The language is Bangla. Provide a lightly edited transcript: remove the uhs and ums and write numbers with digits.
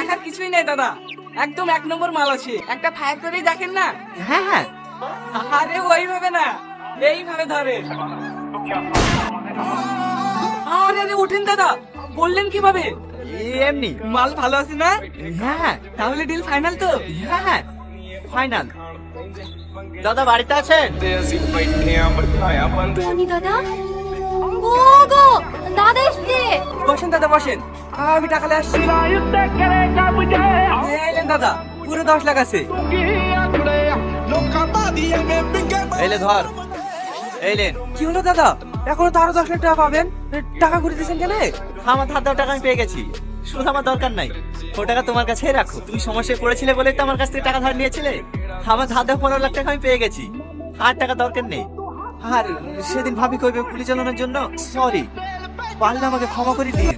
দেখার কিছুই নেই দাদা, একদম এক নম্বর মাল আছে। একটা ফায়ার করেই দেখেন না। হ্যাঁ হ্যাঁ, আরে ওইভাবে না, এইভাবে ধরে। আরে আরে ওঠেন দাদা, বললেন কিভাবে? এমনি। মাল ভালো আছে না? হ্যাঁ হ্যাঁ তাহলে ডিল ফাইনাল তো? হ্যাঁ হ্যাঁ, ফাইনাল। দাদা বাড়িতে আছেন? টনি দাদা, ও গো দাদা এসছে। বসেন দাদা বসেন, আমি টাকা নিয়ে আসছি। এলেন দাদা, পুরো 10 লাখ আছে। এইলে ধর, এইলেন। কি হলো দাদা, এখনো তো আরো 10 লাখ টাকা পাবেন? টাকা ঘুরে দিয়েছেন কেন? আমার ধার দেওয়া টাকা আমি পেয়ে গেছি, শুধু আমার দরকার নাই। ও টাকা তোমার কাছেই রাখো, তুমি সমস্যায় পড়েছিলে বলেই তো আমার কাছ থেকে টাকা ধার নিয়েছিলে। আমার ধার দেওয়া 15 লাখ টাকা আমি পেয়ে গেছি, আর টাকা দরকার নেই। আর সেদিন ভাবি কইবে গুলি চালানোর জন্য সরি, পারলে আমাকে ক্ষমা করে দিন।